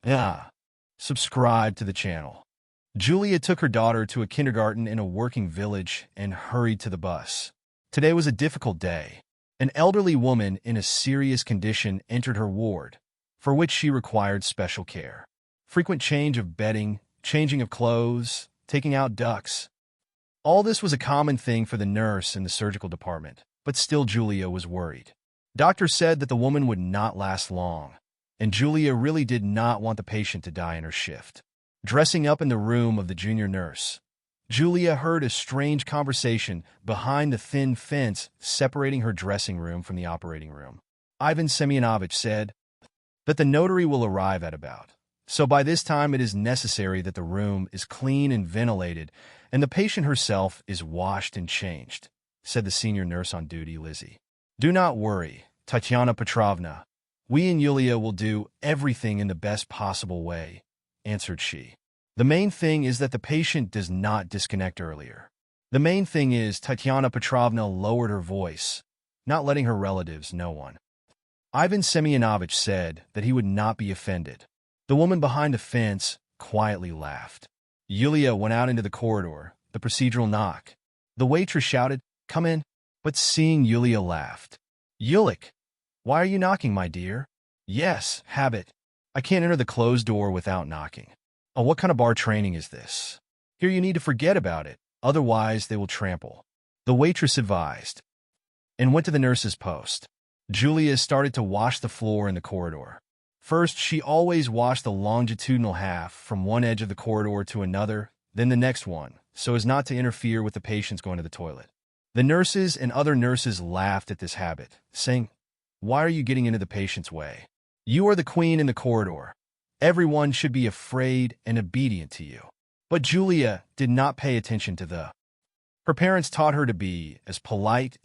Yeah. Subscribe to the channel. Julia took her daughter to a kindergarten in a working village and hurried to the bus. Today was a difficult day. An elderly woman in a serious condition entered her ward, for which she required special care. Frequent change of bedding, changing of clothes, taking out ducts. All this was a common thing for the nurse in the surgical department, but still Julia was worried. Doctors said that the woman would not last long, and Julia really did not want the patient to die in her shift. Dressing up in the room of the junior nurse, Julia heard a strange conversation behind the thin fence separating her dressing room from the operating room. Ivan Semyonovich said that the notary will arrive at about. So by this time it is necessary that the room is clean and ventilated, and the patient herself is washed and changed, said the senior nurse on duty, Lizzie. Do not worry, Tatiana Petrovna. We and Yulia will do everything in the best possible way, answered she. The main thing is that the patient does not disconnect earlier. The main thing is Tatiana Petrovna lowered her voice, not letting her relatives, no one. Ivan Semyonovich said that he would not be offended. The woman behind the fence quietly laughed. Yulia went out into the corridor, the procedural knock. The waitress shouted, "Come in," but seeing Yulia laughed. "Yulik, why are you knocking, my dear?" "Yes, habit. I can't enter the closed door without knocking." "Oh, what kind of bar training is this? Here you need to forget about it, otherwise they will trample," the waitress advised, and went to the nurse's post. Julia started to wash the floor in the corridor. First, she always washed the longitudinal half from one edge of the corridor to another, then the next one, so as not to interfere with the patients going to the toilet. The nurses and other nurses laughed at this habit, saying, "Why are you getting into the patient's way? You are the queen in the corridor. Everyone should be afraid and obedient to you." But Julia did not pay attention to the. Her parents taught her to be as polite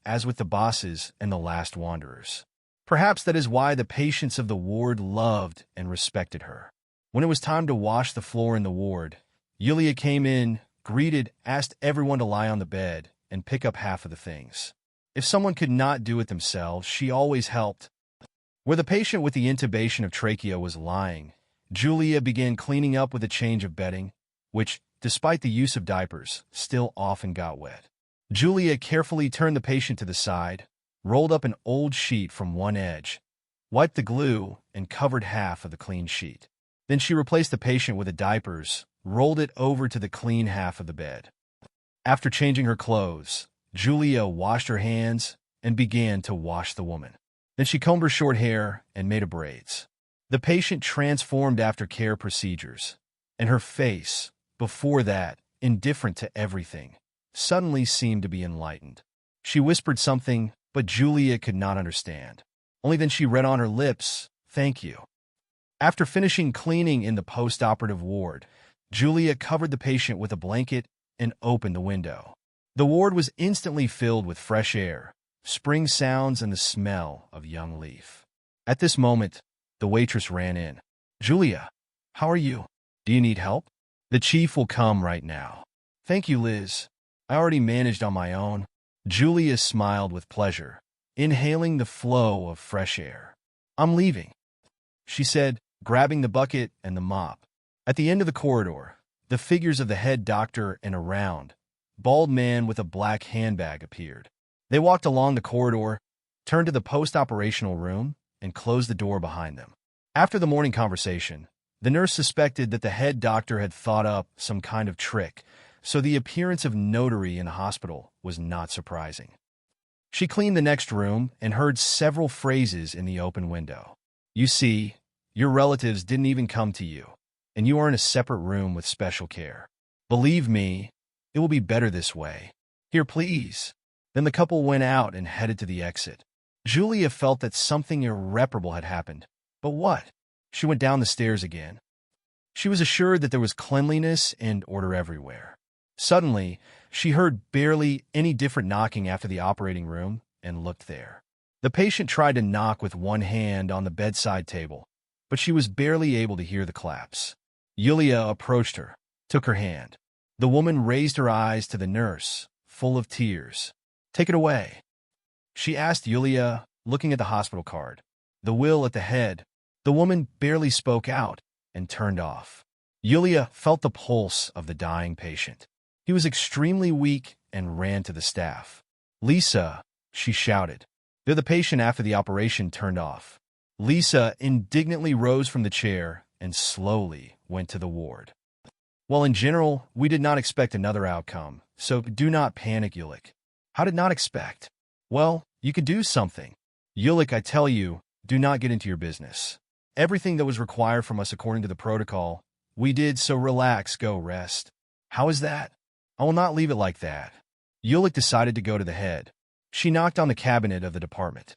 as with the bosses and the last wanderers. Perhaps that is why the patients of the ward loved and respected her. When it was time to wash the floor in the ward, Yulia came in, greeted, asked everyone to lie on the bed, and pick up half of the things. If someone could not do it themselves, she always helped. Where the patient with the intubation of trachea was lying, Julia began cleaning up with a change of bedding, which, despite the use of diapers, still often got wet. Julia carefully turned the patient to the side, rolled up an old sheet from one edge, wiped the glue, and covered half of the clean sheet. Then she replaced the patient with the diapers, rolled it over to the clean half of the bed. After changing her clothes, Julia washed her hands and began to wash the woman. Then she combed her short hair and made braids. The patient transformed after care procedures, and her face, before that, indifferent to everything, suddenly seemed to be enlightened. She whispered something, but Julia could not understand. Only then she read on her lips, "Thank you." After finishing cleaning in the post-operative ward, Julia covered the patient with a blanket and opened the window. The ward was instantly filled with fresh air, spring sounds, and the smell of young leaf. At this moment, the waitress ran in. "Julia, how are you? Do you need help? The chief will come right now." "Thank you, Liz. I already managed on my own." Julia smiled with pleasure, inhaling the flow of fresh air. "I'm leaving," she said, grabbing the bucket and the mop. At the end of the corridor, the figures of the head doctor and a round, bald man with a black handbag appeared. They walked along the corridor, turned to the post-operational room, and closed the door behind them. After the morning conversation, the nurse suspected that the head doctor had thought up some kind of trick, so the appearance of notary in the hospital was not surprising. She cleaned the next room and heard several phrases in the open window. "You see, your relatives didn't even come to you, and you are in a separate room with special care. Believe me, it will be better this way. Here, please." Then the couple went out and headed to the exit. Julia felt that something irreparable had happened. But what? She went down the stairs again. She was assured that there was cleanliness and order everywhere. Suddenly, she heard barely any different knocking after the operating room and looked there. The patient tried to knock with one hand on the bedside table, but she was barely able to hear the claps. Yulia approached her, took her hand. The woman raised her eyes to the nurse, full of tears. "Take it away," she asked Yulia, looking at the hospital card. The will at the head, The woman barely spoke out and turned off. Yulia felt the pulse of the dying patient. He was extremely weak and ran to the staff. "Lisa," she shouted. "They're the patient after the operation turned off." Lisa indignantly rose from the chair and slowly went to the ward. "Well, in general, we did not expect another outcome, so do not panic, Yulik." "How did not expect?" "Well, you could do something." "Yulik, I tell you, do not get into your business. Everything that was required from us according to the protocol, we did, so relax, go rest." "How is that?" "I will not leave it like that." Yulik decided to go to the head. She knocked on the cabinet of the department.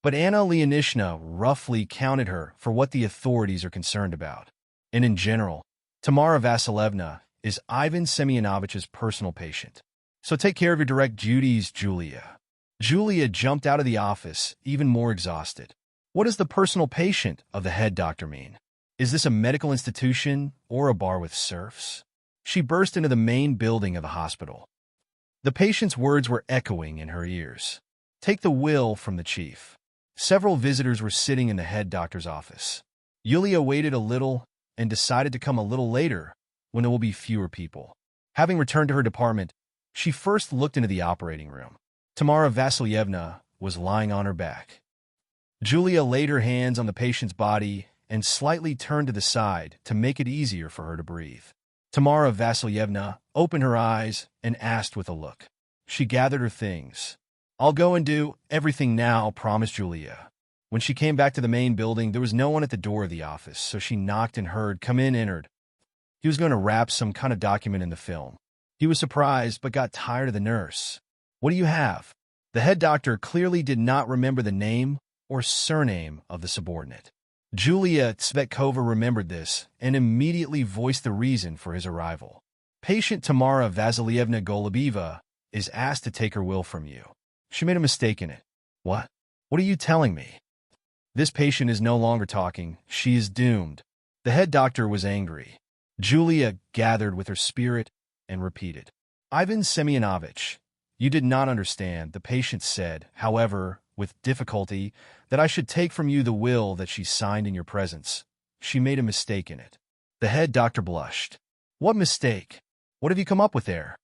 But Anna Leonishna roughly counted her for what the authorities are concerned about. And in general, Tamara Vasilievna is Ivan Semyonovich's personal patient. So take care of your direct duties, Julia. Julia jumped out of the office, even more exhausted. What does the personal patient of the head doctor mean? Is this a medical institution or a bar with serfs? She burst into the main building of the hospital. The patient's words were echoing in her ears. "Take the will from the chief." Several visitors were sitting in the head doctor's office. Yulia waited a little and decided to come a little later when there will be fewer people. Having returned to her department, she first looked into the operating room. Tamara Vasilievna was lying on her back. Julia laid her hands on the patient's body and slightly turned to the side to make it easier for her to breathe. Tamara Vasilievna opened her eyes and asked with a look. She gathered her things. "I'll go and do everything now," promised Julia. When she came back to the main building, there was no one at the door of the office, so she knocked and heard, "Come in," entered. He was going to wrap some kind of document in the film. He was surprised, but got tired of the nurse. "What do you have?" The head doctor clearly did not remember the name or surname of the subordinate. Julia Tsvetkova remembered this and immediately voiced the reason for his arrival. "Patient Tamara Vasilievna Golubieva is asked to take her will from you. She made a mistake in it." "What? What are you telling me?" "This patient is no longer talking. She is doomed." The head doctor was angry. Julia gathered with her spirit and repeated, "Ivan Semyonovich, you did not understand." The patient said, however, with difficulty, "that I should take from you the will that she signed in your presence. She made a mistake in it." The head doctor blushed. "What mistake? What have you come up with there?"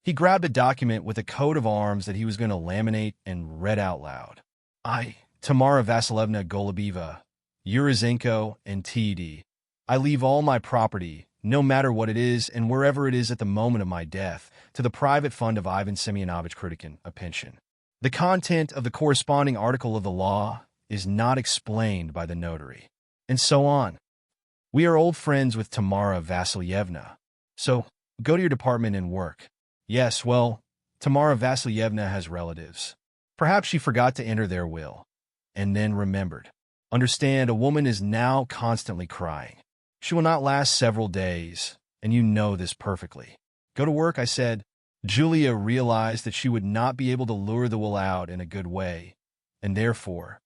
He grabbed a document with a coat of arms that he was going to laminate and read out loud. "I, Tamara Vasilievna Golubieva, Urizenko and T.D. I leave all my property, no matter what it is and wherever it is at the moment of my death, to the private fund of Ivan Semyonovich Kritikin, a pension. The content of the corresponding article of the law is not explained by the notary." And so on. "We are old friends with Tamara Vasilievna. So go to your department and work." "Yes, well, Tamara Vasilievna has relatives. Perhaps she forgot to enter their will, and then remembered. Understand, a woman is now constantly crying. She will not last several days, and you know this perfectly. Go to work," I said. Julia realized that she would not be able to lure the will out in a good way, and therefore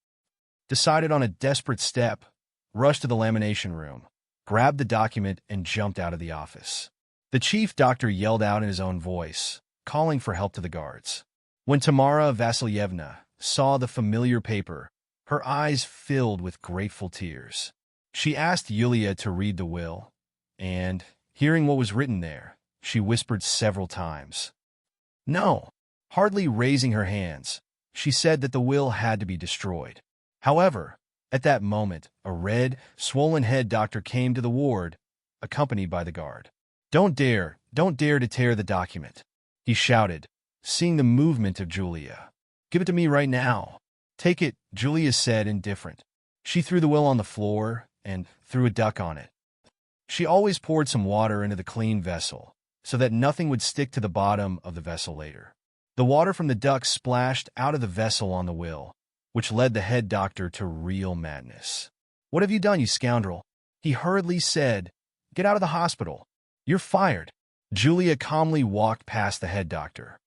decided on a desperate step, rushed to the lamination room, grabbed the document, and jumped out of the office. The chief doctor yelled out in his own voice, calling for help to the guards. When Tamara Vasilievna saw the familiar paper, her eyes filled with grateful tears. She asked Yulia to read the will, and, hearing what was written there, she whispered several times, "No." Hardly raising her hands, she said that the will had to be destroyed. However, at that moment, a red, swollen head doctor came to the ward, accompanied by the guard. Don't dare to tear the document," he shouted, seeing the movement of Julia. "Give it to me right now." "Take it," Julia said, indifferent. She threw the will on the floor and threw a duck on it. She always poured some water into the clean vessel, so that nothing would stick to the bottom of the vessel later. The water from the duck splashed out of the vessel on the will, which led the head doctor to real madness. "What have you done, you scoundrel?" he hurriedly said. "Get out of the hospital. You're fired." Julia calmly walked past the head doctor,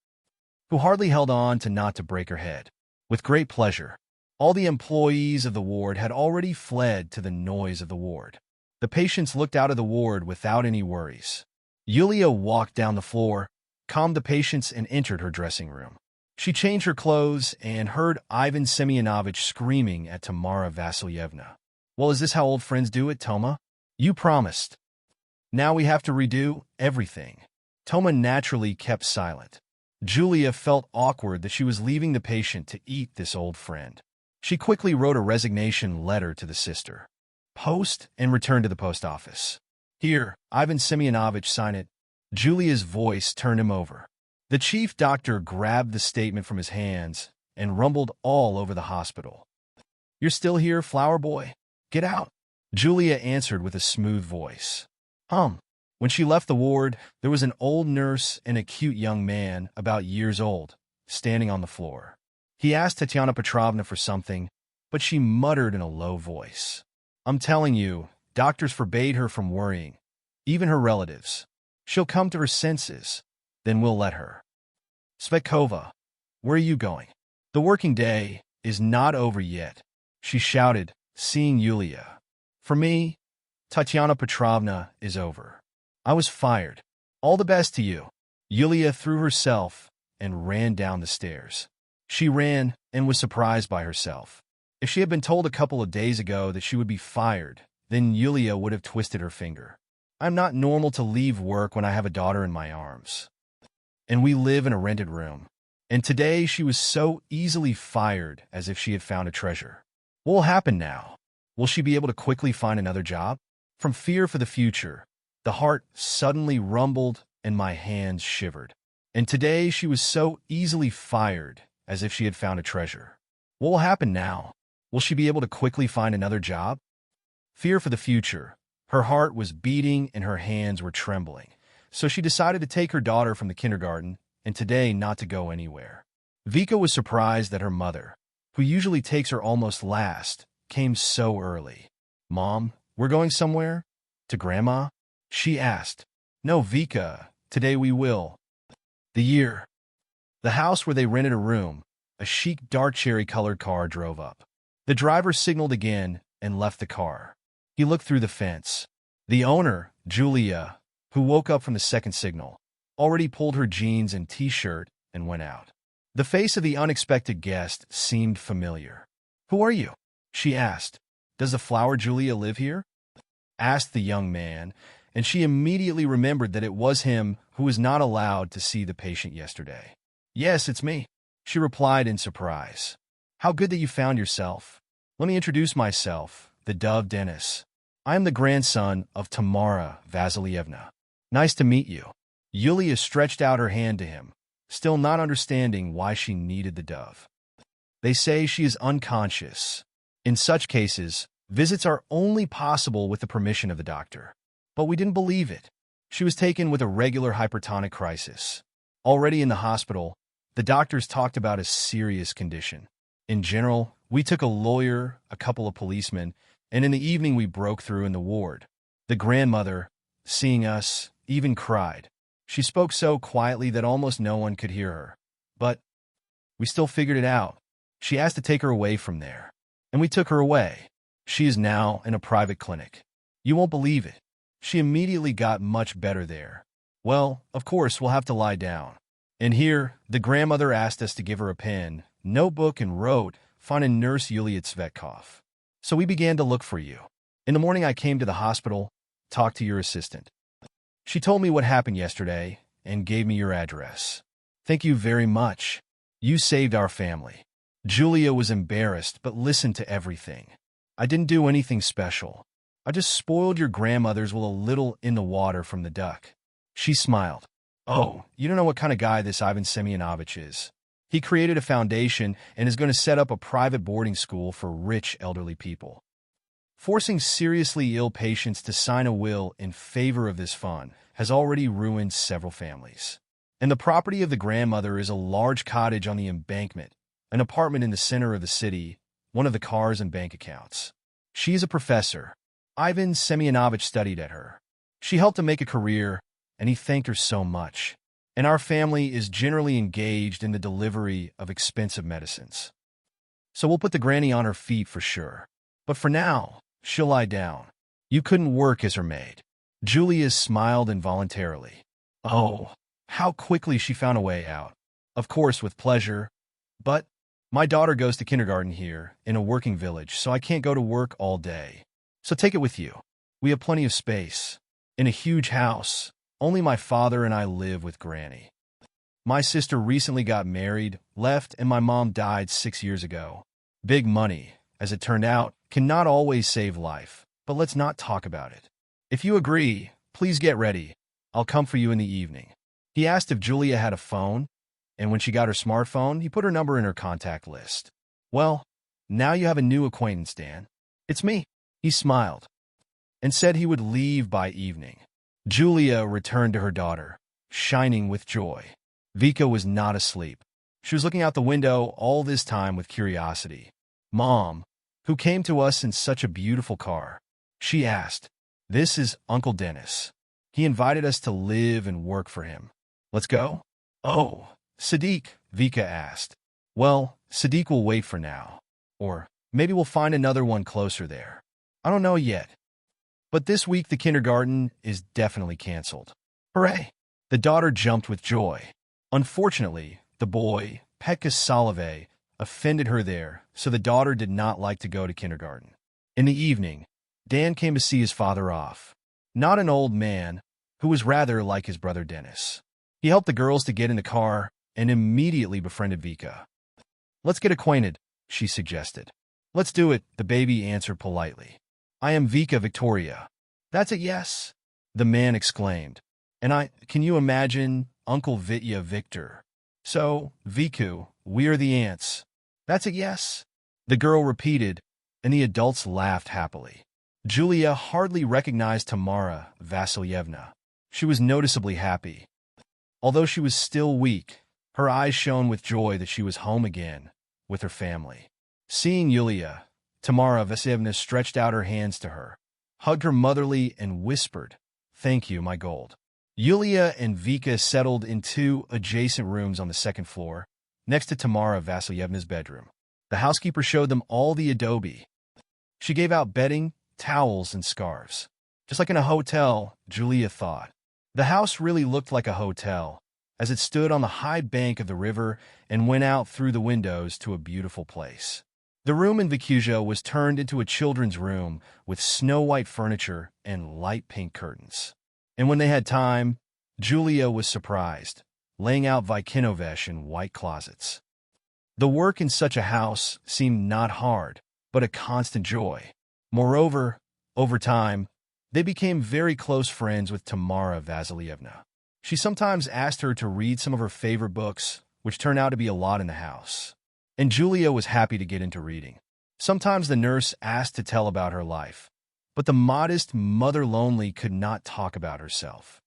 who hardly held on to not to break her head. With great pleasure, all the employees of the ward had already fled to the noise of the ward. The patients looked out of the ward without any worries. Yulia walked down the floor, calmed the patients, and entered her dressing room. She changed her clothes and heard Ivan Semyonovich screaming at Tamara Vasilievna. Well, is this how old friends do it, Toma? You promised. Now we have to redo everything. Toma naturally kept silent. Julia felt awkward that she was leaving the patient to eat this old friend. She quickly wrote a resignation letter to the sister. Post and returned to the post office. Here, Ivan Semyonovich, sign it. Julia's voice turned him over. The chief doctor grabbed the statement from his hands and rumbled all over the hospital. You're still here, flower boy? Get out. Julia answered with a smooth voice. When she left the ward, there was an old nurse and a cute young man, about years old, standing on the floor. He asked Tatiana Petrovna for something, but she muttered in a low voice. I'm telling you, doctors forbade her from worrying, even her relatives. She'll come to her senses, then we'll let her. Svetkova, where are you going? The working day is not over yet, she shouted, seeing Yulia. For me, Tatiana Petrovna is over. I was fired. All the best to you. Yulia threw herself and ran down the stairs. She ran and was surprised by herself. If she had been told a couple of days ago that she would be fired, then Yulia would have twisted her finger. I'm not normal to leave work when I have a daughter in my arms. And we live in a rented room. And today she was so easily fired as if she had found a treasure. What will happen now? Will she be able to quickly find another job? From fear for the future, the heart suddenly rumbled and my hands shivered. And today she was so easily fired as if she had found a treasure. What will happen now? Will she be able to quickly find another job? Fear for the future. Her heart was beating and her hands were trembling. So she decided to take her daughter from the kindergarten and today not to go anywhere. Vika was surprised that her mother, who usually takes her almost last, came so early. Mom, we're going somewhere? To Grandma? She asked. No, Vika, today we will. The house where they rented a room, a chic dark cherry-colored car drove up. The driver signaled again and left the car. He looked through the fence. The owner, Julia, who woke up from the second signal, already pulled her jeans and t-shirt and went out. The face of the unexpected guest seemed familiar. Who are you? She asked. Does the flower Julia live here? Asked the young man, and she immediately remembered that it was him who was not allowed to see the patient yesterday. Yes, it's me, she replied in surprise. How good that you found yourself. Let me introduce myself, the dove Denis. I am the grandson of Tamara Vasilievna. Nice to meet you. Yulia stretched out her hand to him, still not understanding why she needed the dove. They say she is unconscious. In such cases, visits are only possible with the permission of the doctor. But we didn't believe it. She was taken with a regular hypertonic crisis. Already in the hospital, the doctors talked about a serious condition. In general, we took a lawyer, a couple of policemen, and in the evening we broke through in the ward. The grandmother, seeing us, even cried. She spoke so quietly that almost no one could hear her. But we still figured it out. She asked to take her away from there. And we took her away. She is now in a private clinic. You won't believe it. She immediately got much better there. Well, of course, we'll have to lie down. And here, the grandmother asked us to give her a pen, notebook, and wrote, "Find a nurse Yulia Tsvetkov." So we began to look for you. In the morning I came to the hospital, talked to your assistant. She told me what happened yesterday and gave me your address. Thank you very much. You saved our family. Julia was embarrassed but listened to everything. I didn't do anything special. I just spoiled your grandmother's with a little in the water from the duck. She smiled. Oh, you don't know what kind of guy this Ivan Semyonovich is. He created a foundation and is going to set up a private boarding school for rich elderly people. Forcing seriously ill patients to sign a will in favor of this fund has already ruined several families. And the property of the grandmother is a large cottage on the embankment, an apartment in the center of the city, one of the cars and bank accounts. She is a professor. Ivan Semyonovich studied at her. She helped him make a career, and he thanked her so much. And our family is generally engaged in the delivery of expensive medicines. So we'll put the granny on her feet for sure. But for now, she'll lie down. You couldn't work as her maid. Julia smiled involuntarily. Oh, how quickly she found a way out. Of course, with pleasure. But my daughter goes to kindergarten here, in a working village, so I can't go to work all day. So take it with you. We have plenty of space. In a huge house, only my father and I live with Granny. My sister recently got married, left, and my mom died 6 years ago. Big money, as it turned out, cannot always save life, but let's not talk about it. If you agree, please get ready. I'll come for you in the evening." He asked if Julia had a phone, and when she got her smartphone, he put her number in her contact list. "Well, now you have a new acquaintance, Dan. It's me." He smiled and said he would leave by evening. Julia returned to her daughter, shining with joy. Vika was not asleep. She was looking out the window all this time with curiosity. "Mom, who came to us in such a beautiful car?" she asked. "This is Uncle Dennis. He invited us to live and work for him. Let's go?" "Oh, Sadiq," Vika asked. "Well, Sadiq will wait for now. Or maybe we'll find another one closer there. I don't know yet. But this week the kindergarten is definitely canceled." "Hooray!" The daughter jumped with joy. Unfortunately, the boy, Pekka Salve, offended her there, so the daughter did not like to go to kindergarten. In the evening, Dan came to see his father off. Not an old man, who was rather like his brother Dennis. He helped the girls to get in the car and immediately befriended Vika. "Let's get acquainted," she suggested. "Let's do it," the baby answered politely. "I am Vika Victoria." "That's a yes," the man exclaimed. "And can you imagine, Uncle Vitya Victor?" "So, Viku, we are the aunts." "That's a yes," the girl repeated, and the adults laughed happily. Julia hardly recognized Tamara Vasilyevna. She was noticeably happy. Although she was still weak, her eyes shone with joy that she was home again, with her family. Seeing Yulia, Tamara Vasilyevna stretched out her hands to her, hugged her motherly, and whispered, "Thank you, my gold." Yulia and Vika settled in 2 adjacent rooms on the second floor, next to Tamara Vasilyevna's bedroom. The housekeeper showed them all the adobe. She gave out bedding, towels, and scarves. Just like in a hotel, Julia thought. The house really looked like a hotel, as it stood on the high bank of the river and went out through the windows to a beautiful place. The room in Vikuja was turned into a children's room with snow-white furniture and light pink curtains. And when they had time, Julia was surprised, laying out Vikinovesh in white closets. The work in such a house seemed not hard, but a constant joy. Moreover, over time, they became very close friends with Tamara Vasilyevna. She sometimes asked her to read some of her favorite books, which turned out to be a lot in the house. And Julia was happy to get into reading. Sometimes the nurse asked to tell about her life, but the modest Mother Lonely could not talk about herself.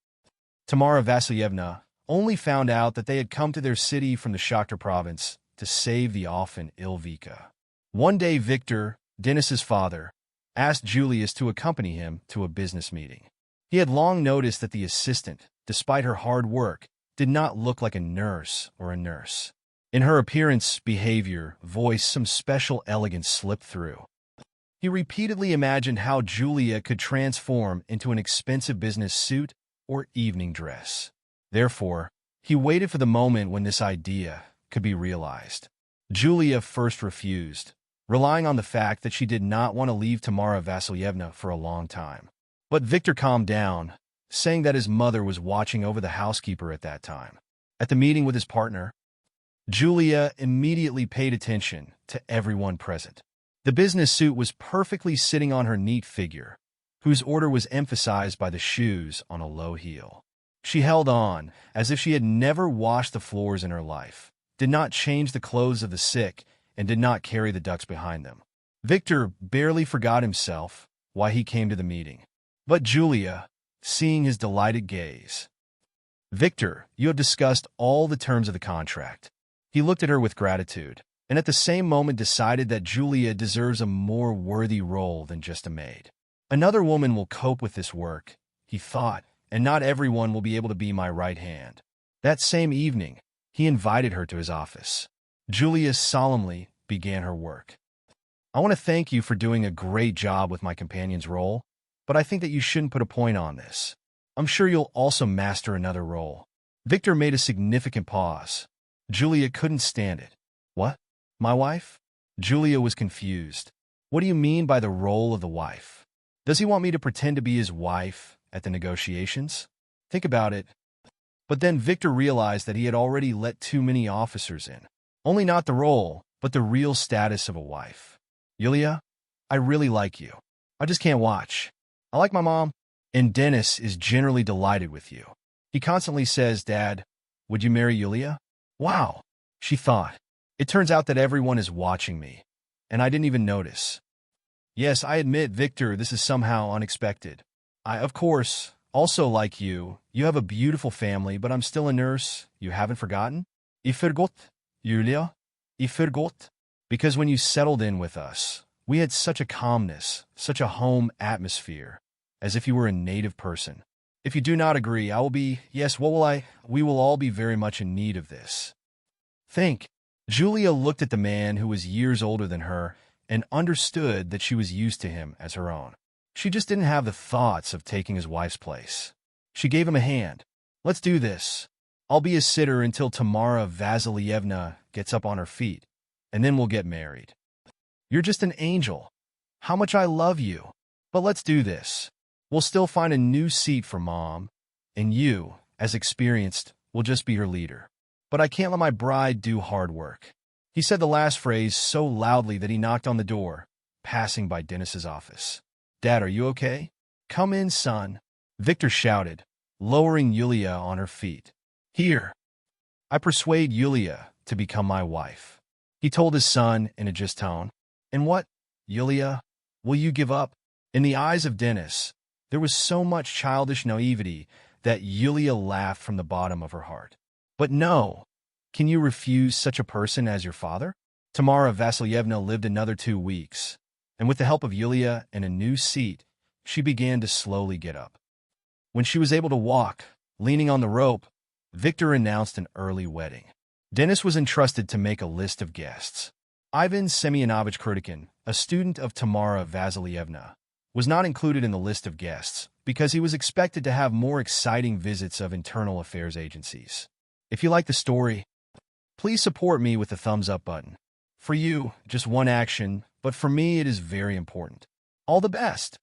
Tamara Vasilyevna only found out that they had come to their city from the Shakhtar province to save the often ill Vika. One day Victor, Denis's father, asked Julius to accompany him to a business meeting. He had long noticed that the assistant, despite her hard work, did not look like a nurse or a nurse. In her appearance, behavior, voice, some special elegance slipped through. He repeatedly imagined how Julia could transform into an expensive business suit or evening dress. Therefore, he waited for the moment when this idea could be realized. Julia first refused, relying on the fact that she did not want to leave Tamara Vasilyevna for a long time. But Victor calmed down, saying that his mother was watching over the housekeeper at that time. At the meeting with his partner, Julia immediately paid attention to everyone present. The business suit was perfectly sitting on her neat figure, whose order was emphasized by the shoes on a low heel. She held on, as if she had never washed the floors in her life, did not change the clothes of the sick, and did not carry the ducks behind them. Victor barely forgot himself why he came to the meeting. But Julia, seeing his delighted gaze, "Victor, you have discussed all the terms of the contract." He looked at her with gratitude, and at the same moment decided that Julia deserves a more worthy role than just a maid. "Another woman will cope with this work," he thought, "and not everyone will be able to be my right hand." That same evening, he invited her to his office. Julia solemnly began her work. "I want to thank you for doing a great job with my companion's role, but I think that you shouldn't put a point on this. I'm sure you'll also master another role." Victor made a significant pause. Julia couldn't stand it. "What? My wife?" Julia was confused. "What do you mean by the role of the wife?" Does he want me to pretend to be his wife at the negotiations? Think about it. But then Victor realized that he had already let too many officers in. Only not the role, but the real status of a wife. Yulia, I really like you. I just can't watch. I like my mom. And Dennis is generally delighted with you. He constantly says, Dad, would you marry Yulia? Wow, she thought. It turns out that everyone is watching me, and I didn't even notice. Yes, I admit, Victor, this is somehow unexpected. I, of course, also like you. You have a beautiful family, but I'm still a nurse. You haven't forgotten? I forgot, Yulia. I forgot. Because when you settled in with us, we had such a calmness, such a home atmosphere, as if you were a native person. If you do not agree, I will be, yes, what will I? We will all be very much in need of this. Think. Julia looked at the man who was years older than her and understood that she was used to him as her own. She just didn't have the thoughts of taking his wife's place. She gave him a hand. Let's do this. I'll be a sitter until Tamara Vasilievna gets up on her feet, and then we'll get married. You're just an angel. How much I love you. But let's do this. We'll still find a new seat for Mom, and you, as experienced, will just be her leader. But I can't let my bride do hard work. He said the last phrase so loudly that he knocked on the door, passing by Dennis's office. Dad, are you okay? Come in, son, Victor shouted, lowering Yulia on her feet. Here. I persuade Yulia to become my wife, he told his son in a just tone. And what, Yulia, will you give up? In the eyes of Dennis, there was so much childish naivety that Yulia laughed from the bottom of her heart. But no, can you refuse such a person as your father? Tamara Vasilievna lived another 2 weeks, and with the help of Yulia and a new seat, she began to slowly get up. When she was able to walk, leaning on the rope, Victor announced an early wedding. Dennis was entrusted to make a list of guests. Ivan Semyonovich Kurtikin, a student of Tamara Vasilievna, was not included in the list of guests because he was expected to have more exciting visits of internal affairs agencies. If you like the story, please support me with the thumbs up button. For you, just one action, but for me it is very important. All the best!